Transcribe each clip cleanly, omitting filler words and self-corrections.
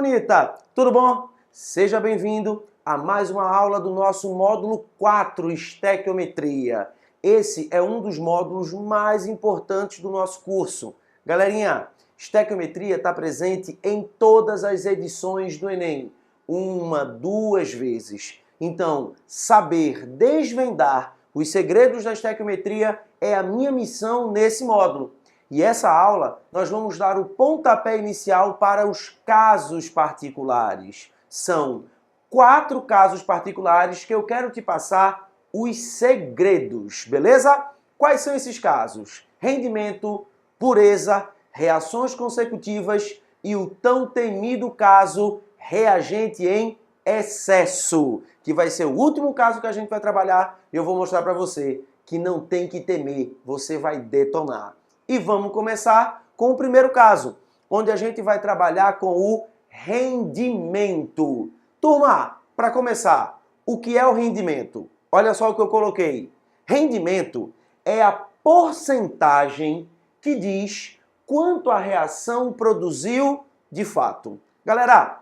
bonita! Tudo bom? Seja bem-vindo a mais uma aula do nosso módulo 4, Estequiometria. Esse é um dos módulos mais importantes do nosso curso. Galerinha, estequiometria está presente em todas as edições do Enem, uma, duas vezes. Então, saber desvendar os segredos da estequiometria é a minha missão nesse módulo. E essa aula nós vamos dar o pontapé inicial para os casos particulares. São 4 casos particulares que eu quero te passar os segredos, beleza? Quais são esses casos? Rendimento, pureza, reações consecutivas e o tão temido caso reagente em excesso, que vai ser o último caso que a gente vai trabalhar e eu vou mostrar para você que não tem que temer, você vai detonar. E vamos começar com o primeiro caso, onde a gente vai trabalhar com o rendimento. Turma, para começar, o que é o rendimento? Olha só o que eu coloquei. Rendimento é a porcentagem que diz quanto a reação produziu de fato. Galera,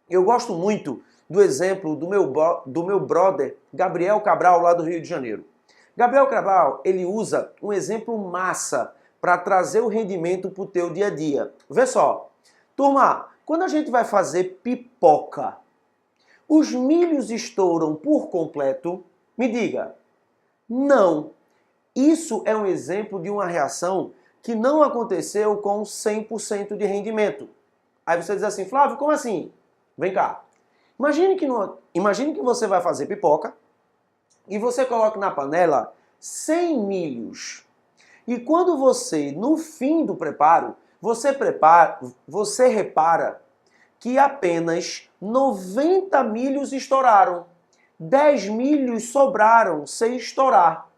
eu gosto muito do exemplo do meu brother Gabriel Cabral, lá do Rio de Janeiro. Gabriel Cabral, ele usa um exemplo massa para trazer o rendimento para o teu dia a dia. Vê só, turma, quando a gente vai fazer pipoca, os milhos estouram por completo? Me diga, não. Isso é um exemplo de uma reação que não aconteceu com 100% de rendimento. Aí você diz assim, Flávio, como assim? Vem cá. Imagine que você vai fazer pipoca e você coloca na panela 100 milhos. E quando você, no fim do preparo, você repara que apenas 90 milhos estouraram. 10 milhos sobraram sem estourar.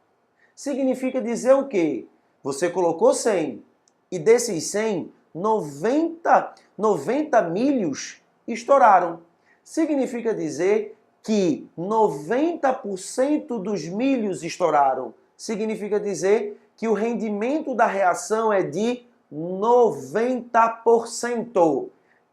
Significa dizer o quê? Você colocou 100 e desses 100, 90 milhos estouraram. Significa dizer que 90% dos milhos estouraram. Significa dizer que o rendimento da reação é de 90%.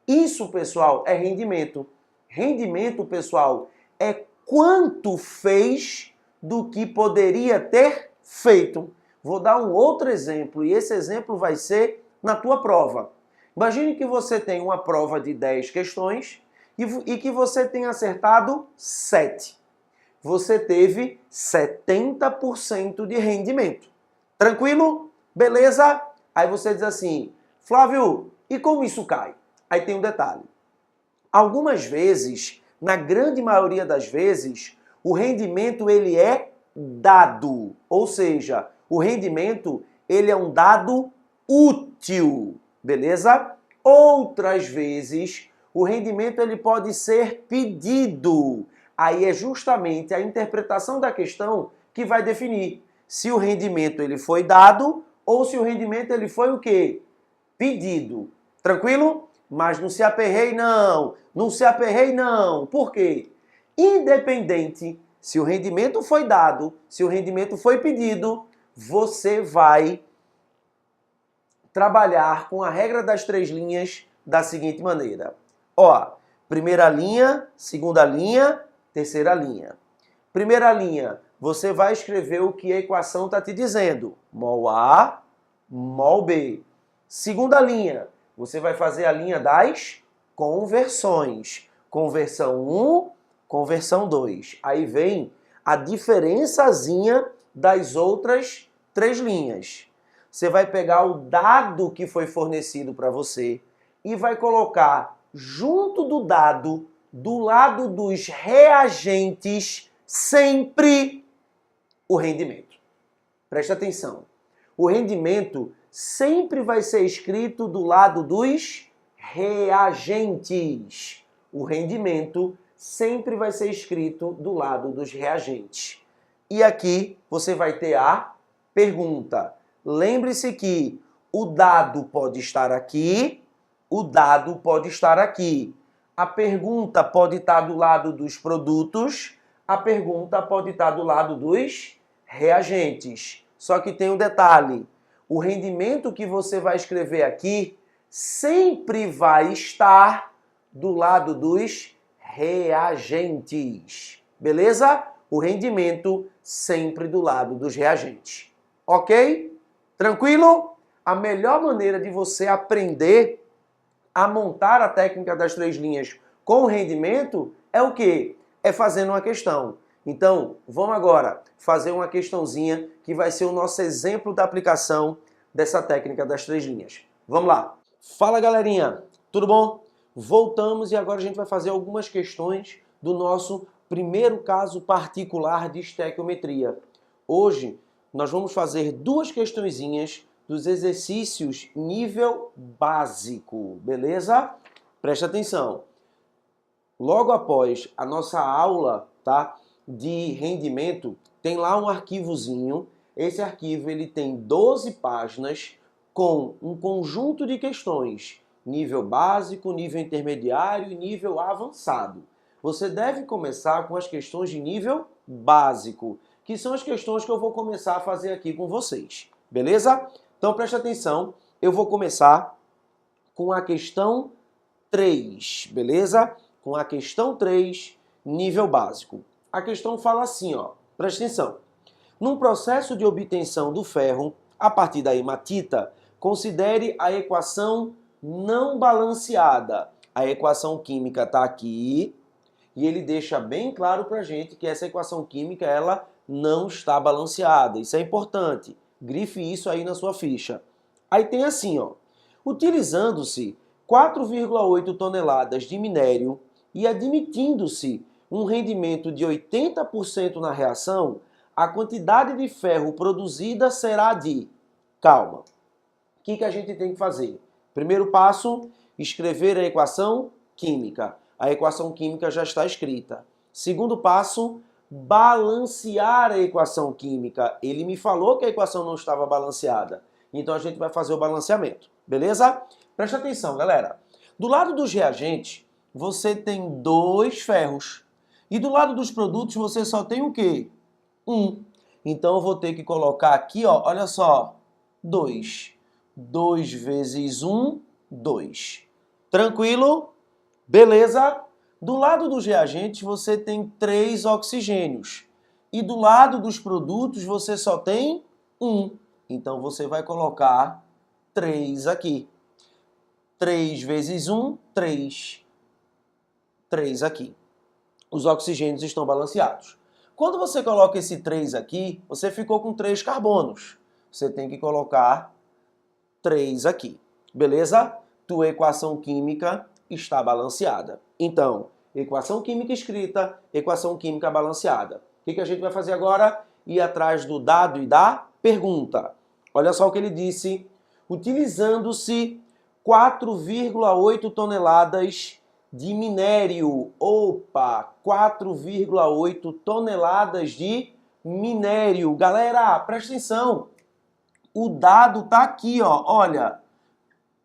Isso, pessoal, é rendimento. Rendimento, pessoal, é quanto fez do que poderia ter feito. Vou dar um outro exemplo, e esse exemplo vai ser na tua prova. Imagine que você tem uma prova de 10 questões e que você tenha acertado 7. Você teve 70% de rendimento. Tranquilo? Beleza? Aí você diz assim, Flávio, e como isso cai? Aí tem um detalhe. Algumas vezes, na grande maioria das vezes, o rendimento ele é dado. Ou seja, o rendimento ele é um dado útil. Beleza? Outras vezes, o rendimento ele pode ser pedido. Aí é justamente a interpretação da questão que vai definir se o rendimento ele foi dado ou se o rendimento ele foi o quê? Pedido. Tranquilo? Mas não se aperreie não. Não se aperreie não. Por quê? Independente se o rendimento foi dado, se o rendimento foi pedido, você vai trabalhar com a regra das 3 linhas da seguinte maneira. Ó, primeira linha, segunda linha, terceira linha. Primeira linha, você vai escrever o que a equação está te dizendo. Mol A, mol B. Segunda linha, você vai fazer a linha das conversões. Conversão 1, conversão 2. Aí vem a diferençazinha das outras 3 linhas. Você vai pegar o dado que foi fornecido para você e vai colocar junto do dado, do lado dos reagentes, sempre o rendimento. Presta atenção. O rendimento sempre vai ser escrito do lado dos reagentes. O rendimento sempre vai ser escrito do lado dos reagentes. E aqui você vai ter a pergunta. Lembre-se que o dado pode estar aqui, o dado pode estar aqui. A pergunta pode estar do lado dos produtos, a pergunta pode estar do lado dos reagentes. Só que tem um detalhe. O rendimento que você vai escrever aqui sempre vai estar do lado dos reagentes. Beleza? O rendimento sempre do lado dos reagentes. Ok? Tranquilo? A melhor maneira de você aprender a montar a técnica das 3 linhas com rendimento é o quê? É fazendo uma questão. Então, vamos agora fazer uma questãozinha que vai ser o nosso exemplo da aplicação dessa técnica das 3 linhas. Vamos lá. Fala, galerinha. Tudo bom? Voltamos e agora a gente vai fazer algumas questões do nosso primeiro caso particular de estequiometria. Hoje, nós vamos fazer 2 questõezinhas dos exercícios nível básico, beleza? Presta atenção. Logo após a nossa aula, tá, de rendimento, tem lá um arquivozinho. Esse arquivo ele tem 12 páginas com um conjunto de questões, nível básico, nível intermediário e nível avançado. Você deve começar com as questões de nível básico, que são as questões que eu vou começar a fazer aqui com vocês, beleza? Então preste atenção, eu vou começar com a questão 3, beleza? Com a questão 3, nível básico. A questão fala assim, ó, preste atenção. Num processo de obtenção do ferro, a partir da hematita, considere a equação não balanceada. A equação química está aqui e ele deixa bem claro para a gente que essa equação química ela não está balanceada. Isso é importante. Grife isso aí na sua ficha. Aí tem assim, ó. Utilizando-se 4,8 toneladas de minério e admitindo-se um rendimento de 80% na reação, a quantidade de ferro produzida será de... Calma. O que a gente tem que fazer? Primeiro passo, escrever a equação química. A equação química já está escrita. Segundo passo, balancear a equação química. Ele me falou que a equação não estava balanceada. Então a gente vai fazer o balanceamento. Beleza? Presta atenção, galera. Do lado dos reagentes, você tem 2 ferros. E do lado dos produtos, você só tem o quê? 1. Então eu vou ter que colocar aqui, ó, olha só, 2. 2 vezes 1, 2. Tranquilo? Beleza? Do lado dos reagentes, você tem 3 oxigênios. E do lado dos produtos, você só tem 1. Então você vai colocar 3 aqui. 3 vezes 1, 3. 3 aqui. Os oxigênios estão balanceados. Quando você coloca esse 3 aqui, você ficou com 3 carbonos. Você tem que colocar 3 aqui. Beleza? Tua equação química está balanceada. Então, equação química escrita, equação química balanceada. O que a gente vai fazer agora? Ir atrás do dado e da pergunta. Olha só o que ele disse. Utilizando-se 4,8 toneladas de minério. Opa, 4,8 toneladas de minério. Galera, presta atenção. O dado tá aqui, ó. Olha,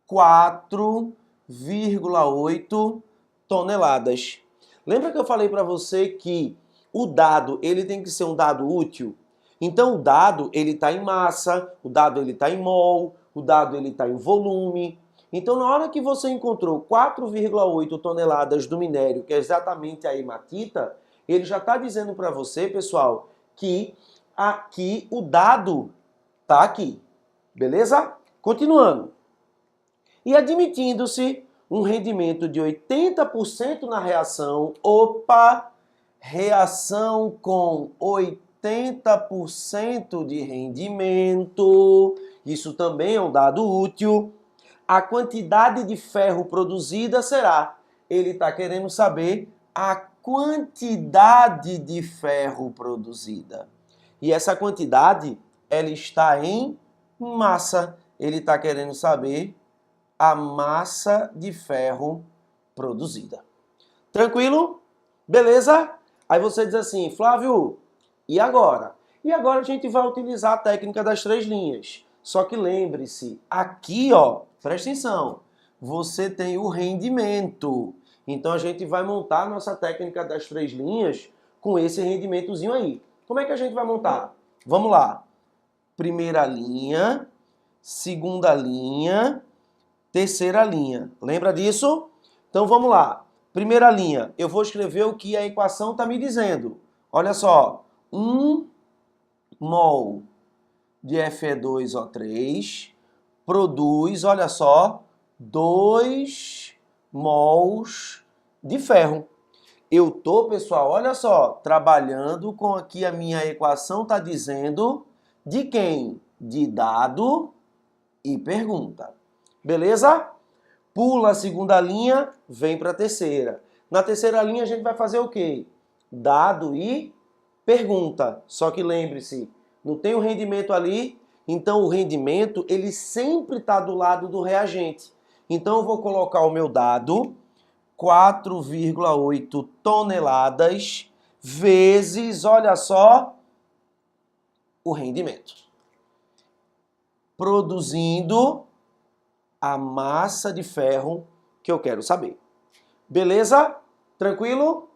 4,8 toneladas. Lembra que eu falei para você que o dado, ele tem que ser um dado útil? Então o dado, ele tá em massa, o dado ele tá em mol, o dado ele tá em volume. Então, na hora que você encontrou 4,8 toneladas do minério, que é exatamente a hematita, ele já está dizendo para você, pessoal, que aqui o dado está aqui. Beleza? Continuando. E admitindo-se um rendimento de 80% na reação, opa, reação com 80% de rendimento, isso também é um dado útil. A quantidade de ferro produzida será. Ele está querendo saber a quantidade de ferro produzida. E essa quantidade, ela está em massa. Ele está querendo saber a massa de ferro produzida. Tranquilo? Beleza? Aí você diz assim, Flávio, e agora? E agora a gente vai utilizar a técnica das 3 linhas. Só que lembre-se, aqui, ó, presta atenção, você tem o rendimento. Então a gente vai montar a nossa técnica das 3 linhas com esse rendimentozinho aí. Como é que a gente vai montar? Vamos lá. Primeira linha, segunda linha, terceira linha. Lembra disso? Então vamos lá. Primeira linha, eu vou escrever o que a equação está me dizendo. Olha só, 1 mol de Fe2O3 produz, olha só, 2 mols de ferro. Eu tô, pessoal, olha só, trabalhando com aqui a minha equação está dizendo de quem? De dado e pergunta. Beleza? Pula a segunda linha, vem para a terceira. Na terceira linha a gente vai fazer o quê? Dado e pergunta. Só que lembre-se, não tem o rendimento ali, então o rendimento ele sempre está do lado do reagente. Então eu vou colocar o meu dado, 4,8 toneladas, vezes, olha só, o rendimento. Produzindo a massa de ferro que eu quero saber. Beleza? Tranquilo?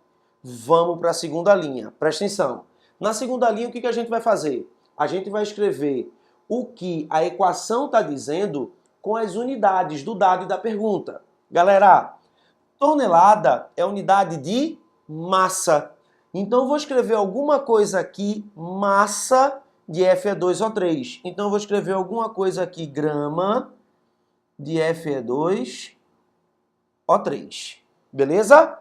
Vamos para a segunda linha. Presta atenção. Na segunda linha, o que a gente vai fazer? A gente vai escrever o que a equação está dizendo com as unidades do dado e da pergunta. Galera, tonelada é unidade de massa. Então, eu vou escrever alguma coisa aqui, massa de Fe2O3. Então, eu vou escrever alguma coisa aqui, grama de Fe2O3. Beleza?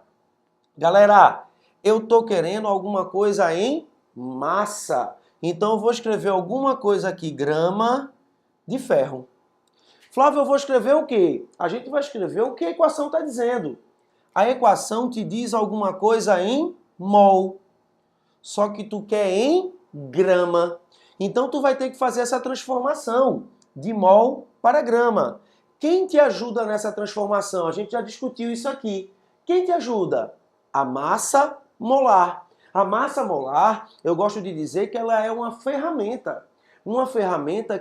Galera, eu estou querendo alguma coisa em massa. Então, eu vou escrever alguma coisa aqui, grama de ferro. Flávio, eu vou escrever o quê? A gente vai escrever o que a equação está dizendo. A equação te diz alguma coisa em mol. Só que tu quer em grama. Então, tu vai ter que fazer essa transformação de mol para grama. Quem te ajuda nessa transformação? A gente já discutiu isso aqui. Quem te ajuda? A massa molar. A massa molar, eu gosto de dizer que ela é uma ferramenta. Uma ferramenta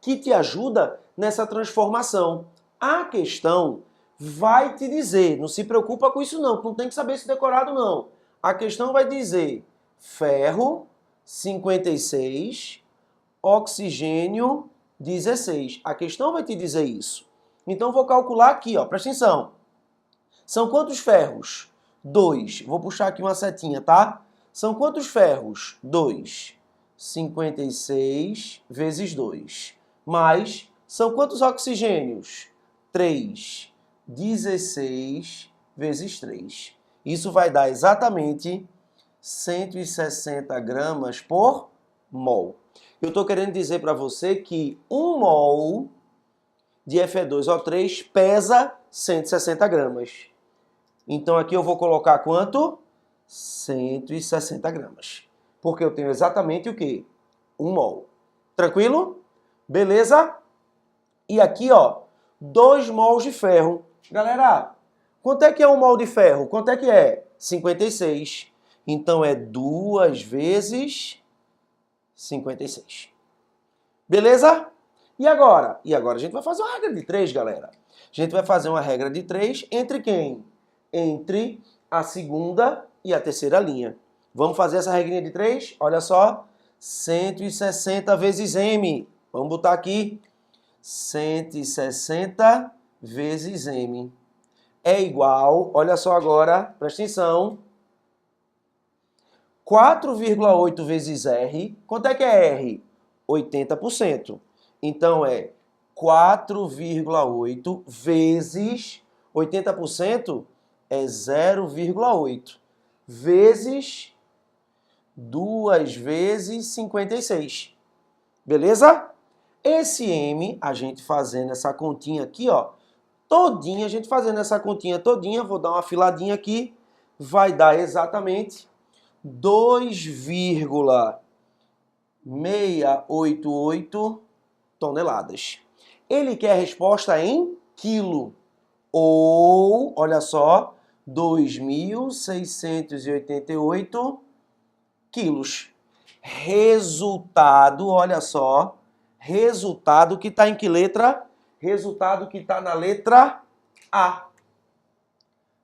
que te ajuda nessa transformação. A questão vai te dizer, não se preocupa com isso não tem que saber se decorado não. A questão vai dizer ferro 56, oxigênio 16. A questão vai te dizer isso. Então, vou calcular aqui, ó, presta atenção. São quantos ferros? 2. Vou puxar aqui uma setinha, tá? São quantos ferros? 2. 56 vezes 2. Mais, são quantos oxigênios? 3. 16 vezes 3. Isso vai dar exatamente 160 gramas por mol. Eu estou querendo dizer para você que 1 mol de Fe2O3 pesa 160 gramas. Então aqui eu vou colocar quanto? 160 gramas. Porque eu tenho exatamente o quê? 1 mol. Tranquilo? Beleza? E aqui, ó, 2 mols de ferro. Galera, quanto é que é 1 mol de ferro? Quanto é que é? 56. Então é 2 vezes 56. Beleza? E agora? E agora a gente vai fazer uma regra de 3, galera. A gente vai fazer uma regra de 3 entre quem? Entre a segunda e a terceira linha. Vamos fazer essa regrinha de 3? Olha só. 160 vezes M. Vamos botar aqui. 160 vezes M. É igual, olha só agora, presta atenção. 4,8 vezes R. Quanto é que é R? 80%. Então, é 4,8 vezes 80% é 0,8 vezes 2 vezes 56. Beleza? Esse M, a gente fazendo essa continha aqui, ó, todinha, a gente fazendo essa continha todinha, vou dar uma filadinha aqui, vai dar exatamente 2,688 toneladas. Ele quer a resposta em quilo. Ou, olha só, 2.688 quilos. Resultado, olha só, resultado que está em que letra? Resultado que está na letra A.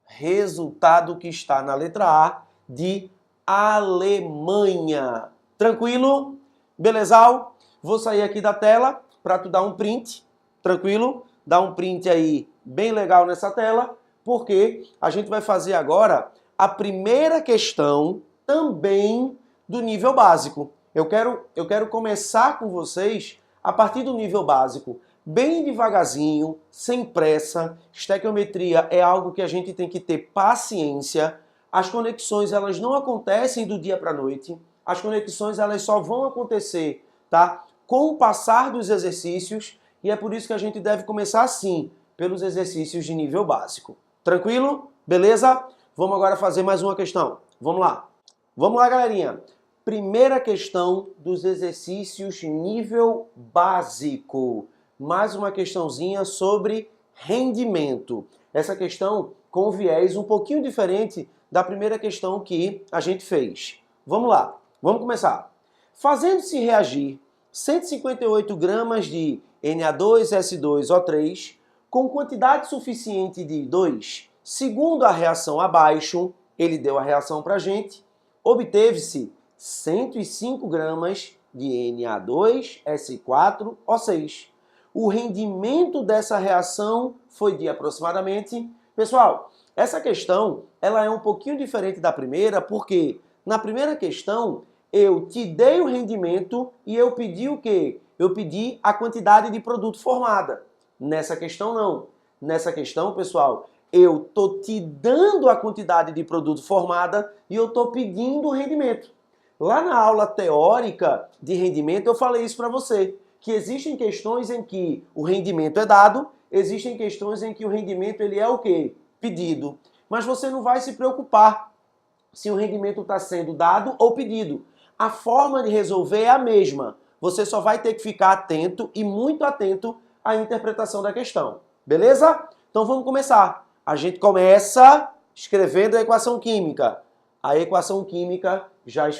Resultado que está na letra A de Alemanha. Tranquilo? Belezal? Vou sair aqui da tela para tu dar um print. Tranquilo? Dá um print aí bem legal nessa tela Porque a gente vai fazer agora a primeira questão também do nível básico. Eu quero começar com vocês a partir do nível básico, bem devagarzinho, sem pressa. Estequiometria é algo que a gente tem que ter paciência. As conexões, elas não acontecem do dia para a noite. As conexões, elas só vão acontecer, tá? Com o passar dos exercícios, e é por isso que a gente deve começar assim, pelos exercícios de nível básico. Tranquilo? Beleza? Vamos agora fazer mais uma questão. Vamos lá. Vamos lá, galerinha. Primeira questão dos exercícios nível básico. Mais uma questãozinha sobre rendimento. Essa questão com viés um pouquinho diferente da primeira questão que a gente fez. Vamos lá, vamos começar. Fazendo-se reagir 158 gramas de Na2S2O3 com quantidade suficiente de 2, segundo a reação abaixo, ele deu a reação para a gente, obteve-se 105 gramas de Na2S4O6. O rendimento dessa reação foi de aproximadamente... Pessoal, essa questão ela é um pouquinho diferente da primeira, porque na primeira questão eu te dei o rendimento e eu pedi o quê? Eu pedi a quantidade de produto formada. Nessa questão não. Nessa questão, pessoal, eu estou te dando a quantidade de produto formada e eu estou pedindo o rendimento. Lá na aula teórica de rendimento eu falei isso para você, que existem questões em que o rendimento é dado, existem questões em que o rendimento ele é o quê? Pedido. Mas você não vai se preocupar se o rendimento está sendo dado ou pedido. A forma de resolver é a mesma. Você só vai ter que ficar atento e muito atento à interpretação da questão. Beleza? Então vamos começar. A gente começa escrevendo a equação química. A equação química já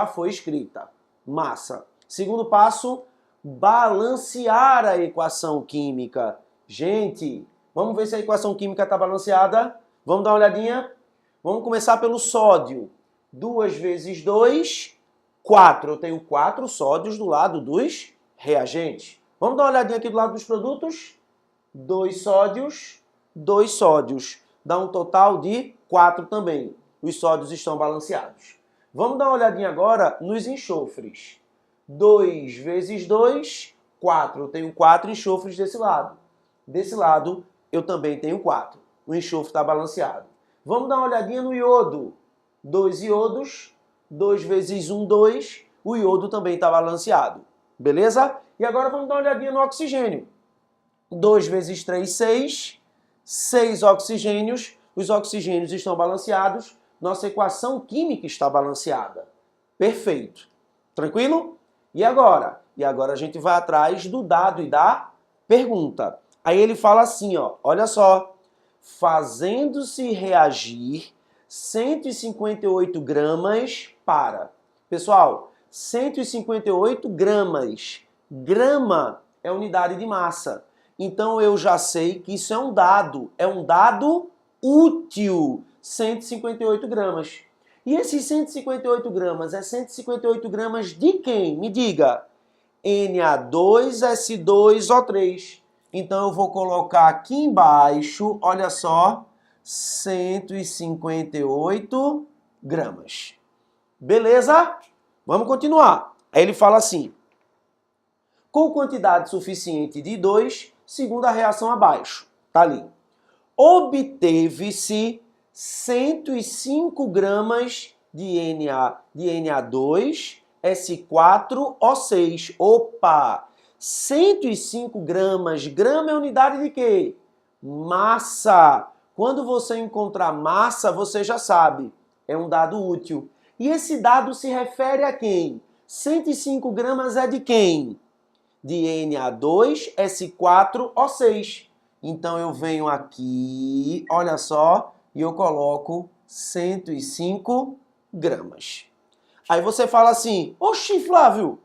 foi escrita. Massa. Segundo passo, balancear a equação química. Gente, vamos ver se a equação química está balanceada? Vamos dar uma olhadinha? Vamos começar pelo sódio. 2 vezes 2, 4. Eu tenho 4 sódios do lado dos reagentes. Vamos dar uma olhadinha aqui do lado dos produtos? 2 sódios, 2 sódios. Dá um total de 4 também. Os sódios estão balanceados. Vamos dar uma olhadinha agora nos enxofres. 2 vezes 2, 4. Eu tenho 4 enxofres desse lado. Desse lado, eu também tenho 4. O enxofre está balanceado. Vamos dar uma olhadinha no iodo. 2 iodos, 2 vezes 1, 2. O iodo também está balanceado. Beleza? E agora vamos dar uma olhadinha no oxigênio. 2 vezes 3, 6. 6 oxigênios. Os oxigênios estão balanceados. Nossa equação química está balanceada. Perfeito. Tranquilo? E agora? E agora a gente vai atrás do dado e da pergunta. Aí ele fala assim, ó, olha só. Fazendo-se reagir 158 gramas para... Pessoal, 158 gramas. Grama é unidade de massa. Então eu já sei que isso é um dado útil. 158 gramas. E esses 158 gramas, é 158 gramas de quem? Me diga. Na2S2O3. Então eu vou colocar aqui embaixo, olha só, 158 gramas. Beleza? Vamos continuar. Aí ele fala assim. Com quantidade suficiente de 2, segundo a reação abaixo. Tá ali. Obteve-se 105 gramas de Na2S4O6. Opa! 105 gramas. Grama é unidade de quê? Massa. Quando você encontrar massa, você já sabe. É um dado útil. E esse dado se refere a quem? 105 gramas é de quem? De Na2S4O6. Então eu venho aqui, olha só, e eu coloco 105 gramas. Aí você fala assim, oxi, Flávio,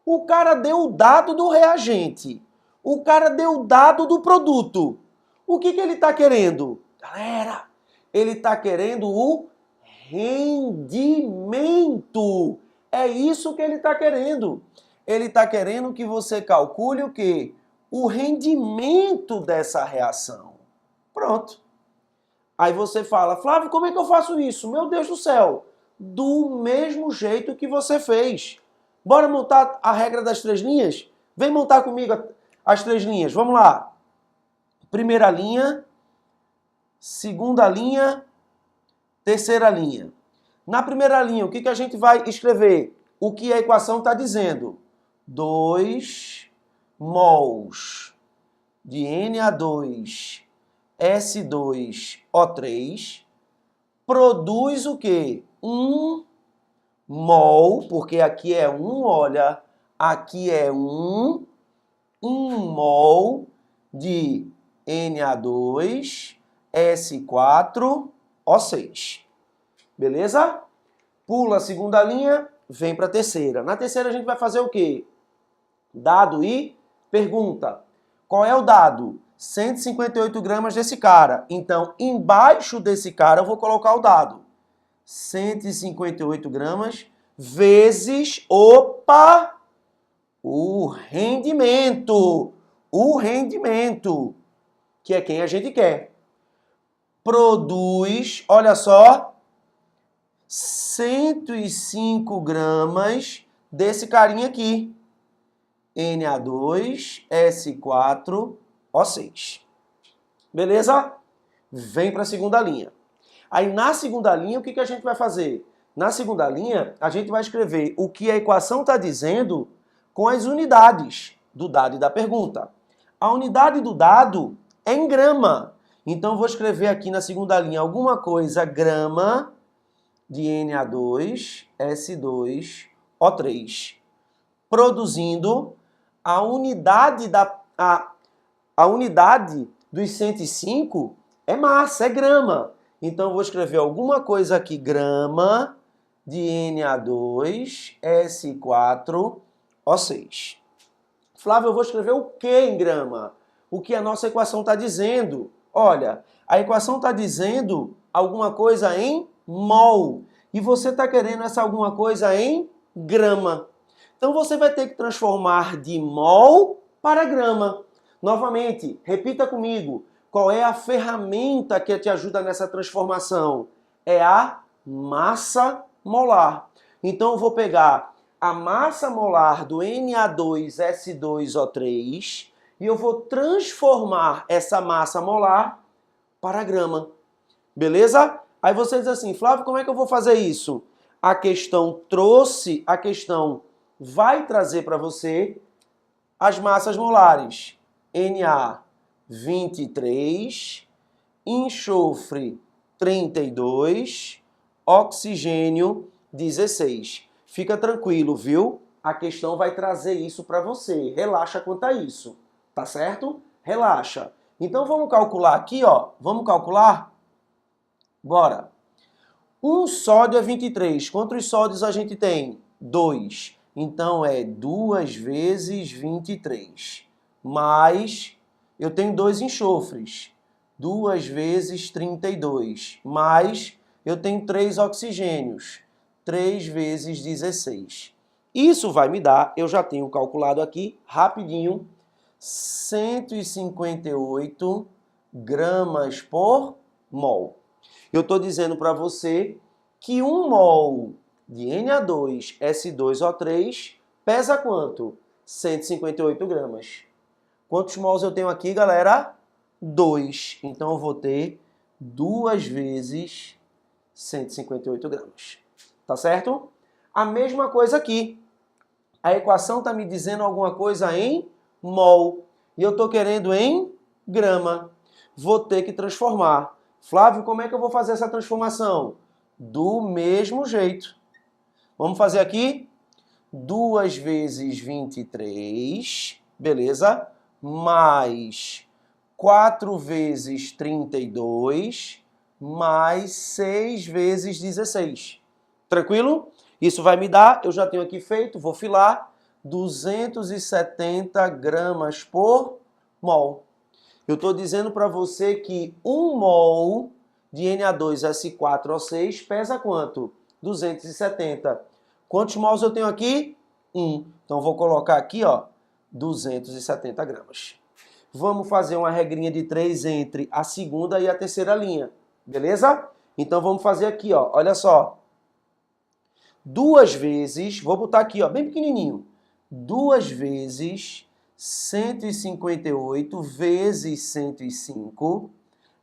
o cara deu o dado do reagente, o cara deu o dado do produto. O que ele está querendo? Galera, ele está querendo o rendimento. É isso que ele está querendo. Ele está querendo que você calcule o quê? O rendimento dessa reação. Pronto. Aí você fala, Flávio, como é que eu faço isso? Meu Deus do céu! Do mesmo jeito que você fez. Bora montar a regra das 3 linhas? Vem montar comigo as 3 linhas. Vamos lá. Primeira linha, segunda linha, terceira linha. Na primeira linha, o que a gente vai escrever? O que a equação está dizendo? 2 mols de Na2S2O3 produz o quê? 1 mol, porque aqui é 1, olha, aqui é 1 mol de Na2S4O6. Beleza? Pula a segunda linha, vem para a terceira. Na terceira a gente vai fazer o quê? Dado e pergunta. Qual é o dado? 158 gramas desse cara. Então, embaixo desse cara eu vou colocar o dado. 158 gramas vezes, opa, o rendimento. O rendimento, que é quem a gente quer. Produz, olha só, 105 gramas desse carinha aqui. Na2S4O6. Beleza? Vem para a segunda linha. Aí na segunda linha, o que a gente vai fazer? Na segunda linha, a gente vai escrever o que a equação está dizendo com as unidades do dado e da pergunta. A unidade do dado é em grama. Então, eu vou escrever aqui na segunda linha alguma coisa, grama de Na2S2O3, produzindo a unidade dos 105 é massa, é grama. Então, eu vou escrever alguma coisa aqui, grama de Na2S4O6. Flávio, eu vou escrever o que em grama? O que a nossa equação está dizendo? Olha, a equação está dizendo alguma coisa em mol. E você está querendo essa alguma coisa em grama. Então, você vai ter que transformar de mol para grama. Novamente, repita comigo. Qual é a ferramenta que te ajuda nessa transformação? É a massa molar. Então, eu vou pegar a massa molar do Na2S2O3 e eu vou transformar essa massa molar para grama. Beleza? Aí você diz assim, Flávio, como é que eu vou fazer isso? A questão vai trazer para você as massas molares. Na 23, enxofre 32, oxigênio 16. Fica tranquilo, viu? A questão vai trazer isso para você. Relaxa quanto a isso, tá certo? Relaxa. Então vamos calcular aqui, ó. Vamos calcular? Bora. Um sódio é 23. Quantos sódios a gente tem? 2. Então é 2 vezes 23. Mais, eu tenho 2 enxofres. 2 vezes 32. Mais, eu tenho 3 oxigênios. 3 vezes 16. Isso vai me dar, eu já tenho calculado aqui, rapidinho, 158 gramas por mol. Eu estou dizendo para você que 1 mol de Na2S2O3 pesa quanto? 158 gramas. Quantos mols eu tenho aqui, galera? 2. Então, eu vou ter 2 vezes 158 gramas. Tá certo? A mesma coisa aqui. A equação está me dizendo alguma coisa em mol. E eu estou querendo em grama. Vou ter que transformar. Flávio, como é que eu vou fazer essa transformação? Do mesmo jeito. Vamos fazer aqui? 2 vezes 23, beleza? Mais 4 vezes 32, mais 6 vezes 16. Tranquilo? Isso vai me dar, eu já tenho aqui feito, vou filar, 270 gramas por mol. Eu estou dizendo para você que 1 mol de Na2S4O6 pesa quanto? 270. Quantos mols eu tenho aqui? 1. Então, eu vou colocar aqui, ó, 270 gramas. Vamos fazer uma regrinha de 3 entre a segunda e a terceira linha. Beleza? Então vamos fazer aqui, ó. Olha só. 2 vezes, vou botar aqui, ó, bem pequenininho. 2 vezes 158 vezes 105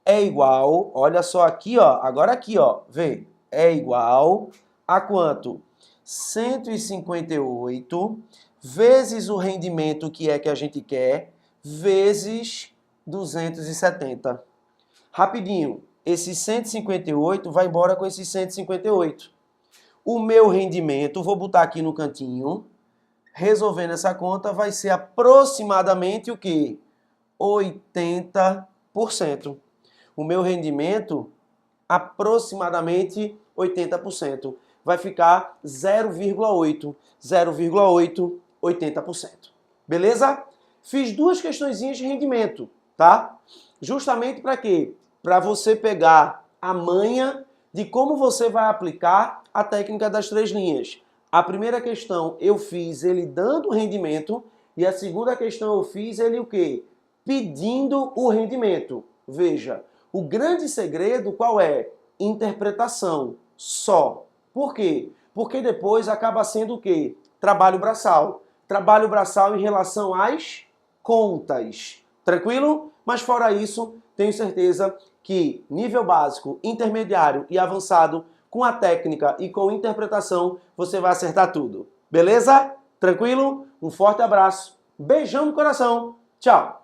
é igual, olha só aqui, ó, agora aqui, ó, vê, é igual a quanto? 158 vezes o rendimento que é que a gente quer, vezes 270. Rapidinho, esse 158 vai embora com esse 158. O meu rendimento, vou botar aqui no cantinho, resolvendo essa conta, vai ser aproximadamente o quê? 80%. O meu rendimento, aproximadamente 80%. Vai ficar 0,8. 0,8, 80%. Beleza? Fiz 2 questõezinhas de rendimento, tá? Justamente para quê? Para você pegar a manha de como você vai aplicar a técnica das 3 linhas. A primeira questão eu fiz ele dando rendimento e a segunda questão eu fiz ele o quê? Pedindo o rendimento. Veja, o grande segredo qual é? Interpretação só. Por quê? Porque depois acaba sendo o quê? Trabalho braçal. Trabalho braçal em relação às contas. Tranquilo? Mas fora isso, tenho certeza que nível básico, intermediário e avançado, com a técnica e com interpretação, você vai acertar tudo. Beleza? Tranquilo? Um forte abraço, beijão no coração, tchau!